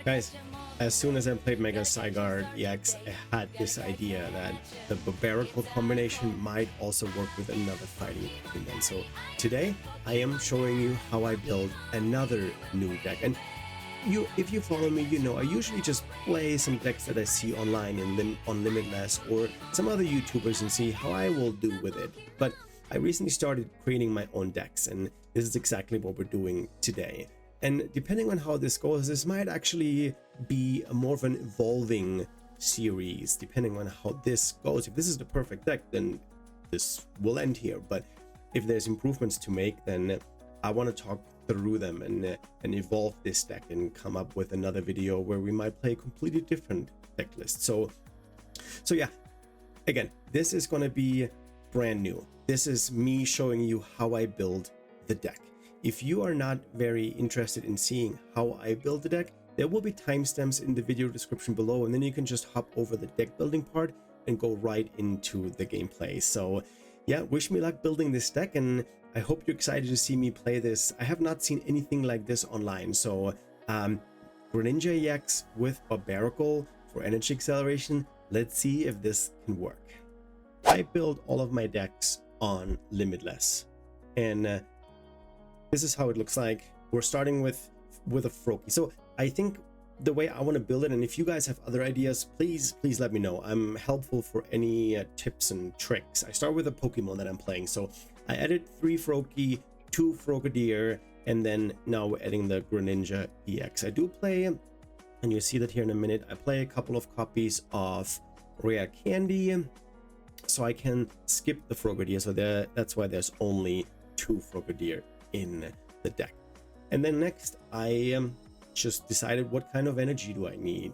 Guys, as soon as I played Mega Zygarde EX, I had this idea that the Barbaracle combination might also work with another fighting Pokemon. So today I am showing you how I build another new deck. And if you follow me, you know I usually just play some decks that I see online on Limitless or some other YouTubers and see how I will do with it. But I recently started creating my own decks, and this is exactly what we're doing today. And depending on how this goes, this might actually be a more of an evolving series, depending on how this goes. If this is the perfect deck, then this will end here. But if there's improvements to make, then I want to talk through them and evolve this deck and come up with another video where we might play a completely different deck list. So yeah, again, this is going to be brand new. This is me showing you how I build the deck. If you are not very interested in seeing how I build the deck, there will be timestamps in the video description below, and then you can just hop over the deck building part and go right into the gameplay. So yeah, wish me luck building this deck, and I hope you're excited to see me play this. I have not seen anything like this online. So Greninja EX with Barbaracle for energy acceleration. Let's see if this can work. I build all of my decks on Limitless, and this is how it looks like. We're starting with a Froakie. So I think the way I want to build it, and if you guys have other ideas, please let me know. I'm helpful for any tips and tricks. I start with a Pokemon that I'm playing. So I added 3 Froakie, 2 Frogadier, and then now we're adding the Greninja EX. I do play, and you'll see that here in a minute, I play a couple of copies of Rare Candy, so I can skip the Frogadier. So that's why there's only 2 Frogadier in the deck. And then next I just decided what kind of energy do I need,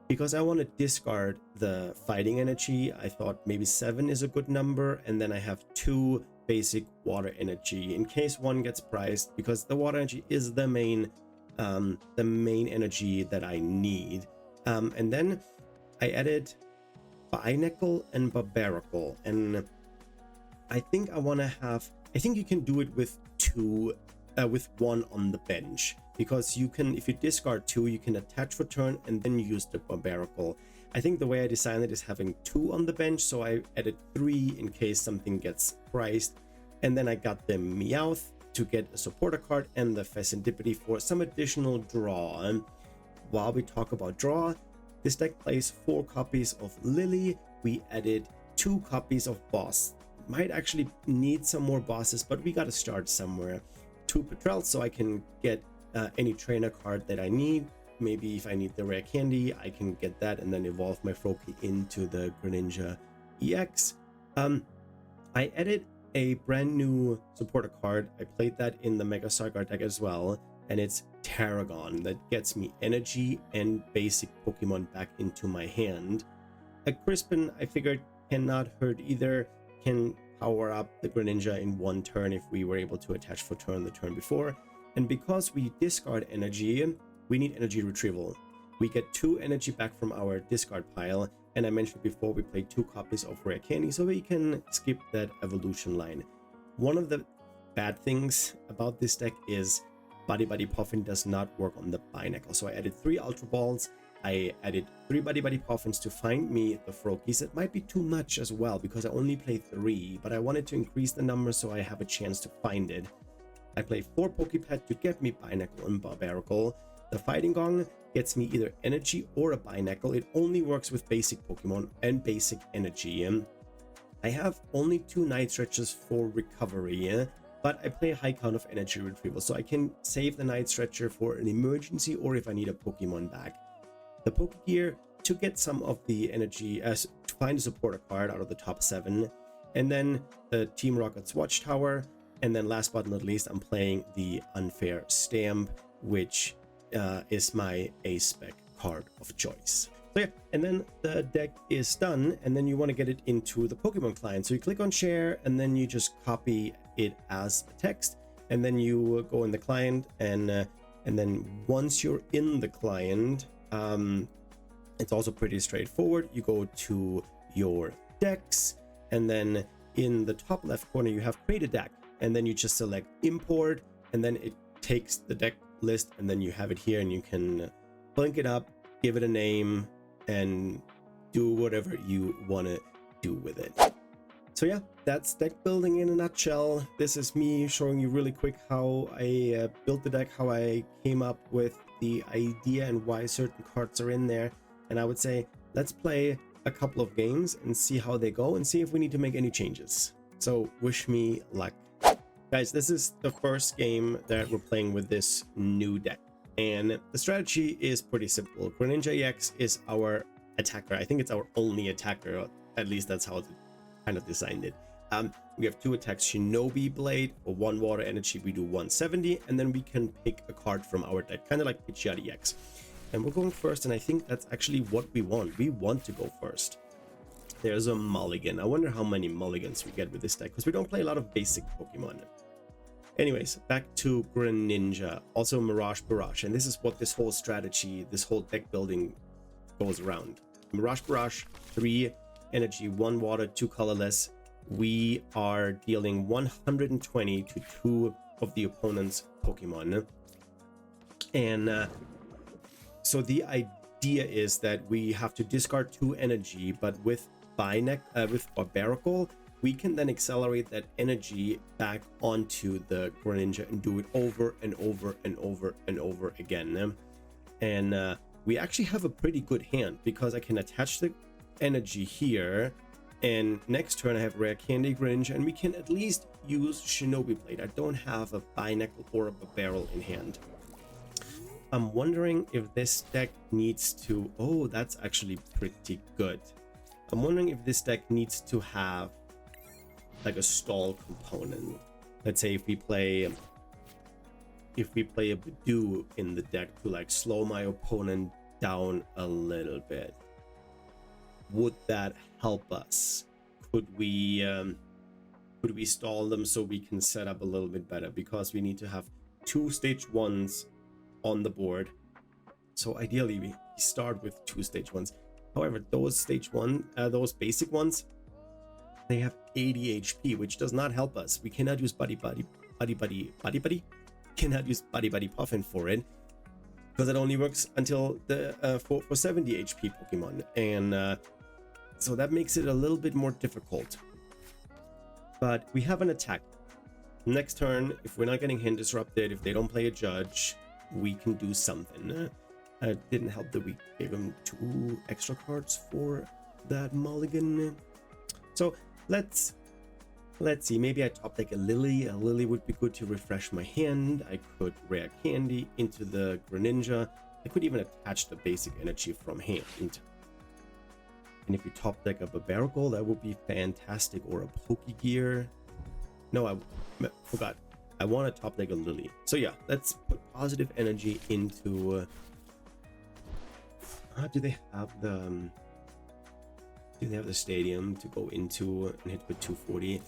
because I want to discard the fighting energy. I thought maybe 7 is a good number, and then I have 2 basic water energy in case one gets priced, because the water energy is the main energy that I need. And then I added Binacle and Barbaracle, and I think I think you can do it with 2, with 1 on the bench, because you can, if you discard 2, you can attach for turn and then use the Barbaracle. I think the way I designed it is having 2 on the bench, so I added 3 in case something gets priced, and then I got the Meowth to get a supporter card and the Serendipity for some additional draw. And while we talk about draw, this deck plays 4 copies of Lily. We added 2 copies of Boss. Might actually need some more bosses, but we got to start somewhere. 2 Petrel, so I can get any trainer card that I need. Maybe if I need the Rare Candy, I can get that and then evolve my Froakie into the Greninja EX. I added a brand new supporter card. I played that in the Mega Zygarde deck as well, and it's Tarragon. That gets me energy and basic Pokemon back into my hand. A Crispin, I figured, cannot hurt either. Can power up the Greninja in 1 turn if we were able to attach for turn the turn before. And because we discard energy, we need energy retrieval. We get 2 energy back from our discard pile, and I mentioned before we play 2 copies of Rare Candy, so we can skip that evolution line. One of the bad things about this deck is Buddy Buddy Puffin does not work on the Binacle. So I added 3 Ultra Balls. I added 3 Buddy Buddy Puffins to find me the Froakies. It might be too much as well, because I only play 3, but I wanted to increase the number so I have a chance to find it. I play 4 Pokepet to get me Binacle and Barbaracle. The Fighting Gong gets me either energy or a Binacle. It only works with basic Pokemon and basic energy. I have only 2 Night Stretches for recovery, but I play a high count of energy retrieval, so I can save the Night Stretcher for an emergency or if I need a Pokemon back. The Pokegear to get some of the energy, to find a supporter card out of the top 7, and then the Team Rocket's Watchtower, and then last but not least, I'm playing the Unfair Stamp, which is my A-Spec card of choice. So yeah, and then the deck is done, and then you want to get it into the Pokemon client. So you click on share, and then you just copy it as a text, and then you go in the client, and then once you're in the client, it's also pretty straightforward. You go to your decks, and then in the top left corner you have create a deck, and then you just select import, and then it takes the deck list, and then you have it here and you can link it up, give it a name, and do whatever you want to do with it. So yeah, that's deck building in a nutshell. This is me showing you really quick how I built the deck, how I came up with the idea and why certain cards are in there. And I would say, let's play a couple of games and see how they go and see if we need to make any changes. So wish me luck. Guys, this is the first game that we're playing with this new deck. And the strategy is pretty simple. Greninja EX is our attacker. I think it's our only attacker. At least that's how it's kind of designed it. We have 2 attacks. Shinobi Blade for 1 water energy. We do 170. And then we can pick a card from our deck. Kind of like PTCGL EX. And we're going first. And I think that's actually what we want. We want to go first. There's a mulligan. I wonder how many mulligans we get with this deck, because we don't play a lot of basic Pokemon. Anyways, back to Greninja, also Mirage Barrage, and this is what this whole strategy, this whole deck building goes around. Mirage Barrage, 3 energy, 1 water, 2 colorless. We are dealing 120 to 2 of the opponent's Pokemon. And so the idea is that we have to discard 2 energy, but with Barbaracle, we can then accelerate that energy back onto the Greninja and do it over and over and over and over again. And we actually have a pretty good hand, because I can attach the energy here, and next turn I have Rare Candy Greninja, and we can at least use Shinobi Blade. I don't have a Binacle or a Barrel in hand. I'm wondering if this deck needs to... Oh, that's actually pretty good. I'm wondering if this deck needs to have like a stall component. Let's say if we play a Badoo in the deck to like slow my opponent down a little bit, would that help us? Could we stall them so we can set up a little bit better, because we need to have 2 stage 1s on the board. So ideally we start with 2 stage 1s. However, those stage 1, those basic ones, they have 80 HP, which does not help us. We cannot use Buddy. Cannot use Buddy Puffin for it, because it only works until the for 70 HP Pokemon, and so that makes it a little bit more difficult. But we have an attack. Next turn, if we're not getting hand disrupted, if they don't play a judge, we can do something. It didn't help that we gave him 2 extra cards for that mulligan. So let's see. Maybe I top deck a Lily. A Lily would be good to refresh my hand. I could Rare Candy into the Greninja. I could even attach the basic energy from hand. And if you top deck up a Barbaracle, that would be fantastic. Or a Pokegear. No, I forgot. I want to top deck a Lily. So yeah, let's put positive energy into... do they have the stadium to go into and hit with 240?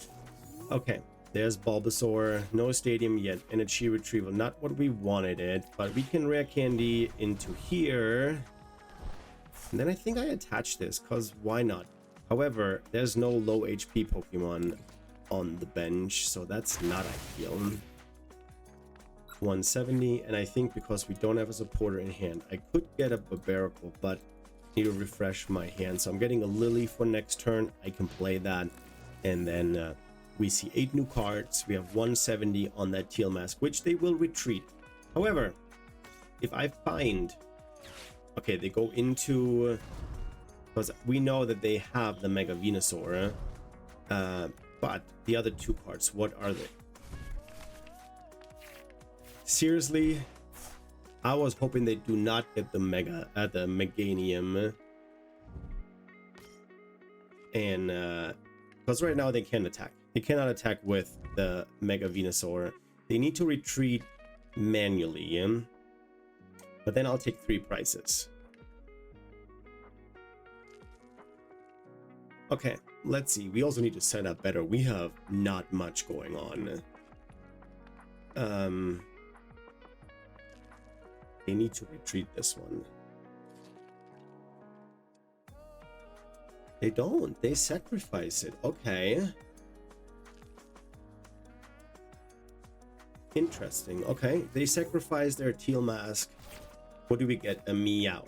Okay, there's Bulbasaur. No stadium yet. Energy retrieval, not what we wanted it, but we can Rare Candy into here. And then I think I attach this, because why not? However, there's no low HP Pokemon on the bench, so that's not ideal. 170, and I think because we don't have a supporter in hand, I could get a Barbaracle, but need to refresh my hand. So I'm getting a Lily for next turn. I can play that, and then we see 8 new cards. We have 170 on that Teal Mask, which they will retreat. However, if I find... Okay, they go into... Because we know that they have the Mega Venusaur, but the other 2 cards, what are they? Seriously, I was hoping they do not get the the Meganium, and because right now they can't attack. They cannot attack with the Mega Venusaur. They need to retreat manually, but then I'll take 3 prices. Okay, let's see. We also need to set up better. We have not much going on. They need to retreat this one. They don't. They sacrifice it. Okay. Interesting. Okay, they sacrifice their teal mask. What do we get? A Meowth.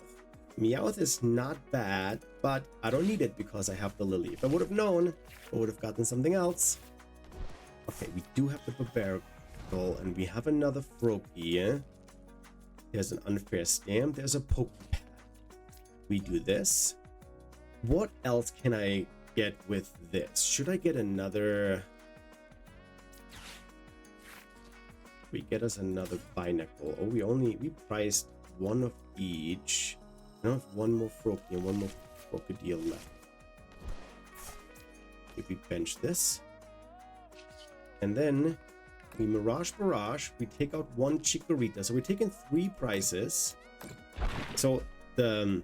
Meowth is not bad, but I don't need it because I have the Lily. If I would have known, I would have gotten something else. Okay, we do have the Barbaracle, and we have another Froakie. There's an unfair stamp. There's a Pokepad. We do this. What else can I get with this? Should I get another... We get us another Binacle. Oh, we priced one of each. I don't have one more Froakie and one more Crocodile left. If we bench this, and then we Mirage Barrage, we take out one Chikorita. So we're taking 3 prices. So the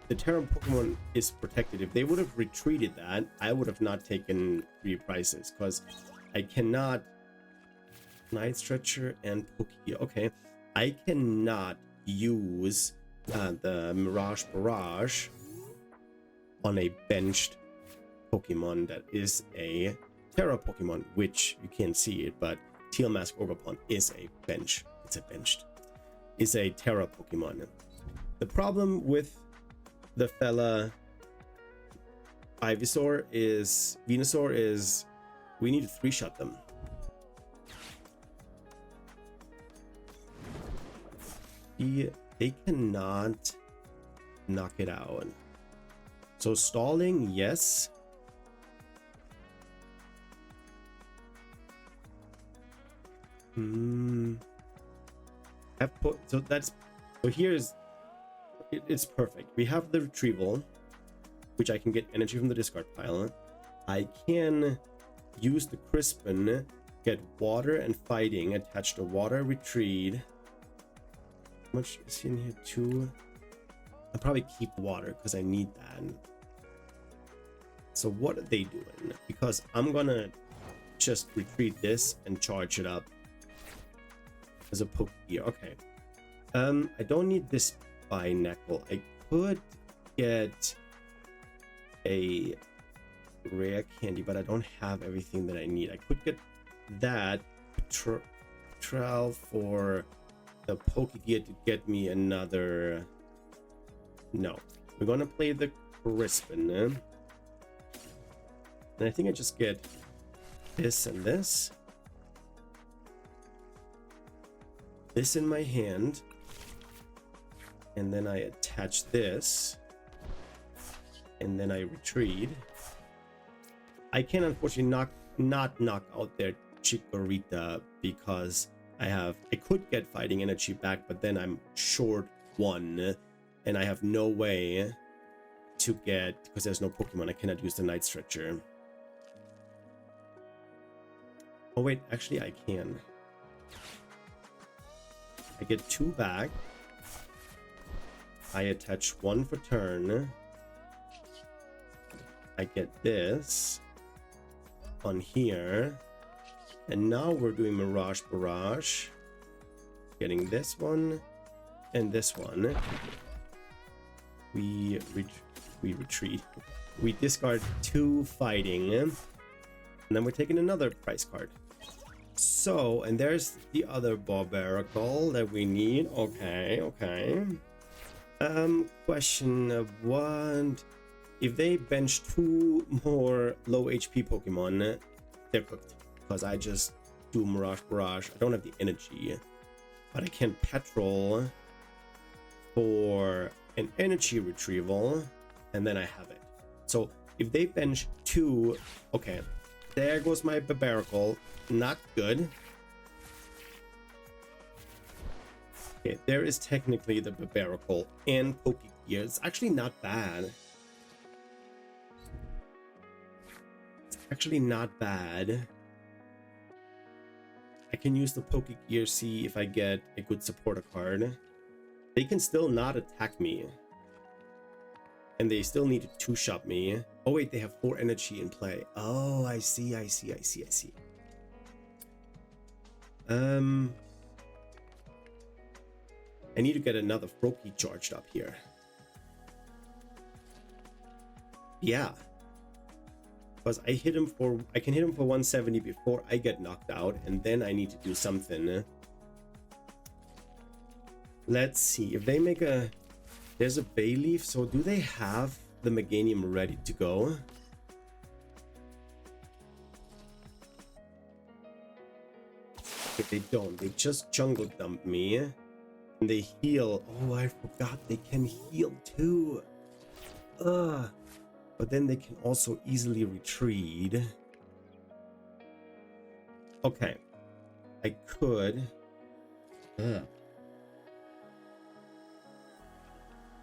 the Tera Pokemon is protected. If they would have retreated that, I would have not taken 3 prices because I cannot. Night Stretcher and Poké. Okay, I cannot use the Mirage Barrage on a benched Pokemon that is a Tera Pokemon, which you can't see it, but Teal Mask Ogerpon is a bench. It's a Tera Pokemon. The problem with the fella Venusaur is we need to 3-shot them. They cannot knock it out. So stalling, yes. It's perfect. We have the retrieval, which I can get energy from the discard pile. I can use the Crispin, get water and fighting, attach the water retreat. How much is in here? 2. I'll probably keep water because I need that. So what are they doing? Because I'm gonna just retreat this and charge it up as a poke gear. Okay. I don't need this Binacle. I could get a rare candy, but I don't have everything that I need. I could get that trial for the poke gear to get me another. No, we're gonna play the Crispin, and I think I just get this and this in my hand, and then I attach this, and then I retreat. I can unfortunately not knock out their Chikorita because I could get fighting energy back, but then I'm short 1, and I have no way to get, because there's no Pokemon, I cannot use the Night Stretcher. Oh wait, actually I can. I get 2 back. I attach 1 for turn. I get this on here. And now we're doing Mirage Barrage. Getting this one and this one. We retreat. We discard 2 fighting. And then we're taking another price card. So, and there's the other Barbaracle that we need. Okay. Question of what? If they bench 2 more low HP Pokemon, they're cooked. Because I just do Mirage Barrage. I don't have the energy. But I can Petrol for an energy retrieval. And then I have it. So if they bench 2, okay. There goes my Barbaracle. Not good. Okay, there is technically the Barbaracle and Pokegear. It's actually not bad. I can use the Pokegear, see if I get a good supporter card. They can still not attack me. And they still need to 2-shot me. Oh wait, they have 4 energy in play. Oh, I see. I need to get another Froakie charged up here. Yeah. because I can hit him for 170 before I get knocked out, and then I need to do something. Let's see if they make a. There's a Bayleaf, so do they have the Meganium ready to go? If they don't, they just jungle dump me and they heal. Oh, I forgot they can heal too. But then they can also easily retreat. Okay, I could.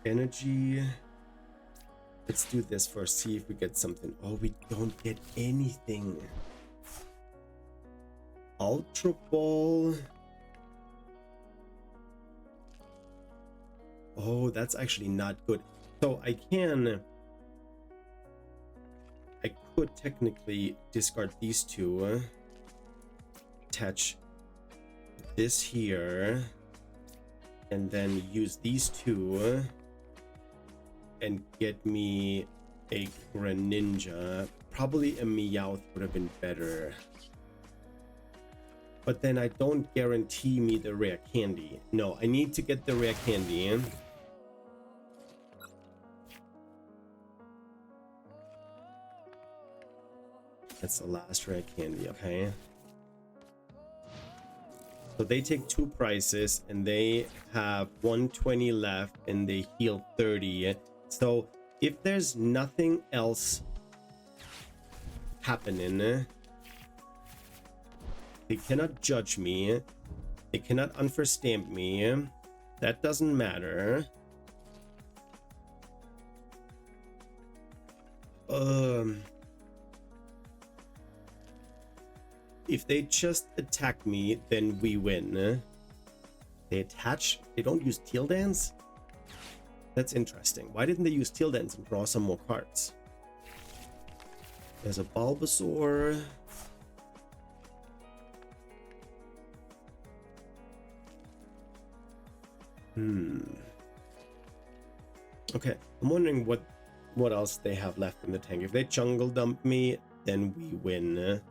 Energy. Let's do this first, see if we get something. Oh, we don't get anything. Ultra Ball. Oh, that's actually not good. So I could technically discard these two. Attach this here. And then use these two. And get me a Greninja. Probably a Meowth would have been better. But then I don't guarantee me the rare candy. No, I need to get the rare candy in. That's the last rare candy, okay? So they take 2 prices and they have 120 left and they heal 30. So if there's nothing else happening, they cannot judge me. They cannot unforstamp me. That doesn't matter. If they just attack me, then we win. They attach. They don't use Teal Dance? That's interesting. Why didn't they use Teal Dance and draw some more cards? There's a Bulbasaur. Okay, I'm wondering what else they have left in the tank. If they jungle dump me, then we win.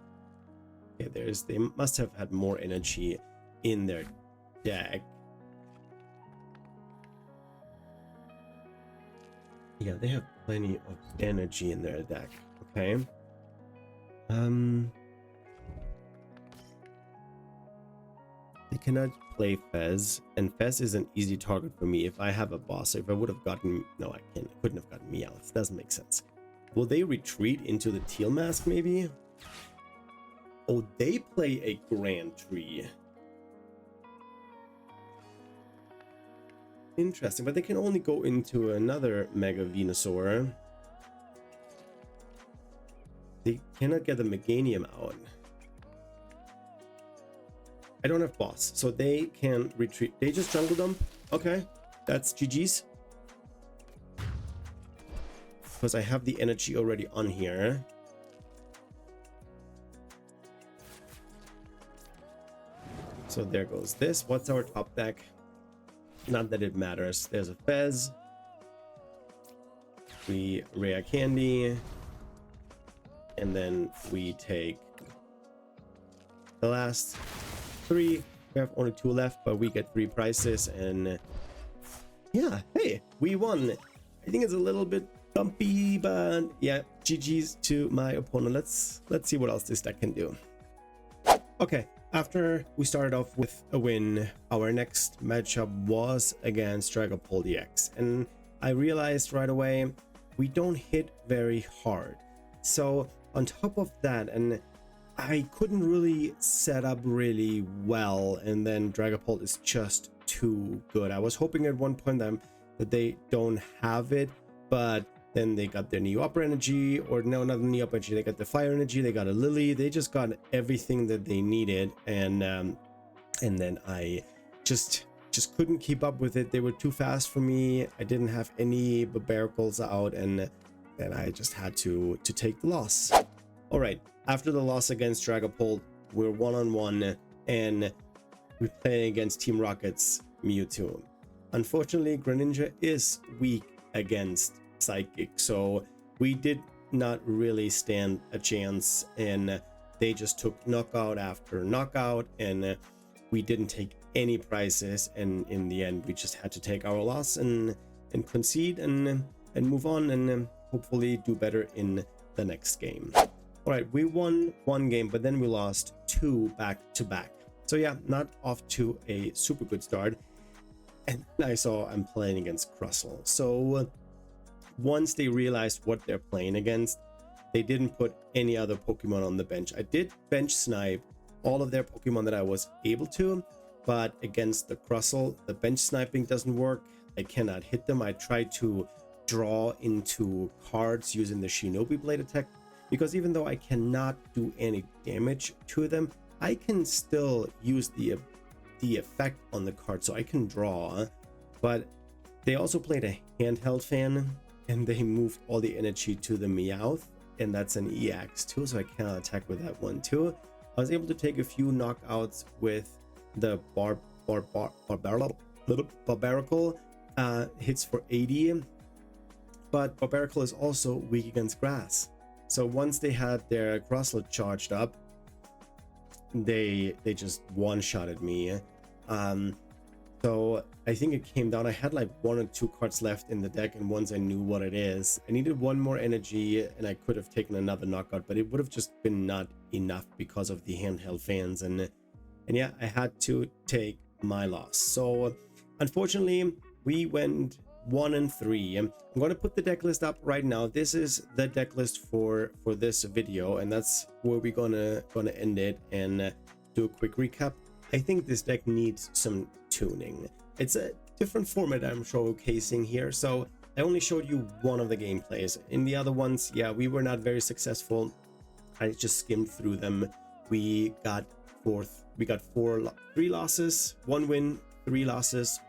Okay, they must have had more energy in their deck. Yeah, they have plenty of energy in their deck. Okay. They cannot play Fez, and Fez is an easy target for me if I have a boss. So if I would have gotten... No, I couldn't have gotten Meowth. Doesn't make sense. Will they retreat into the Teal Mask, maybe? Oh, they play a Grand Tree. Interesting, but they can only go into another Mega Venusaur. They cannot get the Meganium out. I don't have boss, so they can retreat. They just jungle dump. Okay, that's GG's. Because I have the energy already on here. So there goes this. What's our top deck? Not that it matters. There's a Fez. We rare candy. And then we take the last 3. We have only 2 left, but we get 3 prices. And yeah, hey, we won. I think it's a little bit bumpy, but yeah, GG's to my opponent. Let's see what else this deck can do. Okay. After we started off with a win, our next matchup was against Dragapult EX, and I realized right away we don't hit very hard. So on top of that, and I couldn't really set up really well, and then Dragapult is just too good. I was hoping at one point that they don't have it, but then they got their Neo Upper Energy, or no, not the Neo Upper Energy, they got the Fire Energy, they got a Lily, they just got everything that they needed, and then I just couldn't keep up with it. They were too fast for me. I didn't have any Barbaracles out, and then I just had to take the loss. All right, after the loss against Dragapult, we're 1-on-1, and we're playing against Team Rocket's Mewtwo. Unfortunately, Greninja is weak against Psychic, so we did not really stand a chance, and they just took knockout after knockout, and we didn't take any prizes, and in the end we just had to take our loss and concede and move on, and hopefully do better in the next game. All right, we won one game, but then we lost 2 back-to-back. So yeah, not off to a super good start. And I saw I'm playing against Crustle. So once they realized what they're playing against, they didn't put any other Pokemon on the bench. I did bench snipe all of their Pokemon that I was able to, but against the Crustle, the bench sniping doesn't work. I cannot hit them. I tried to draw into cards using the Shinobi Blade attack, because even though I cannot do any damage to them, I can still use the effect on the card, so I can draw. But they also played a handheld fan, and they moved all the energy to the Meowth, and that's an EX too, so I cannot attack with that one too. I was able to take a few knockouts with the Barbaracle, hits for 80, but Barbaracle is also weak against grass. So once they had their Crustle charged up, they just one-shotted me. So I think it came down, I had like 1 or 2 cards left in the deck, and once I knew what it is, I needed 1 more energy, and I could have taken another knockout, but it would have just been not enough because of the handheld fans, and yeah, I had to take my loss. So unfortunately we went 1-3. I'm going to put the deck list up right now. This is the deck list for this video, and that's where we're gonna end it and do a quick recap. I think this deck needs some tuning. It's a different format I'm showcasing here, so I only showed you one of the gameplays. In the other ones, yeah, we were not very successful. I just skimmed through them. We got 3 losses, 1 win, 3 losses,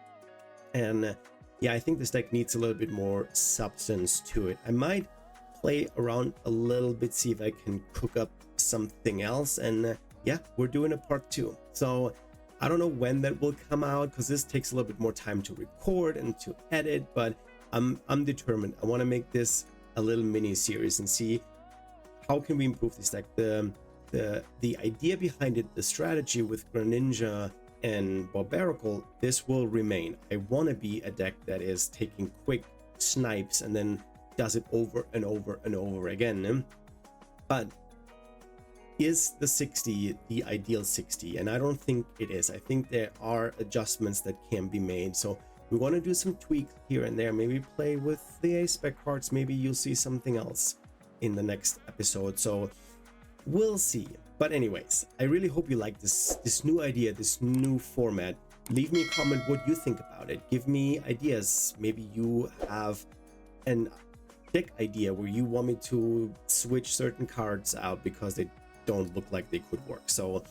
and yeah, I think this deck needs a little bit more substance to it. I might play around a little bit, see if I can cook up something else, and yeah, we're doing a part 2. So I don't know when that will come out, because this takes a little bit more time to record and to edit, but I'm determined. I want to make this a little mini series and see how can we improve this deck. The idea behind it, the strategy with Greninja and Barbaracle, this will remain. I want to be a deck that is taking quick snipes and then does it over and over and over again. But is the 60 the ideal 60? And I don't think it is. I think there are adjustments that can be made. So we want to do some tweaks here and there. Maybe play with the A-spec cards. Maybe you'll see something else in the next episode. So we'll see. But anyways, I really hope you like this new idea, this new format. Leave me a comment what you think about it. Give me ideas. Maybe you have an deck idea where you want me to switch certain cards out because they don't look like they could work. So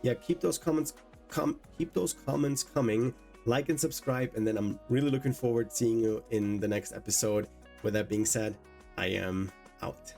yeah, keep those comments coming. Like and subscribe, and then I'm really looking forward to seeing you in the next episode. With that being said, I am out.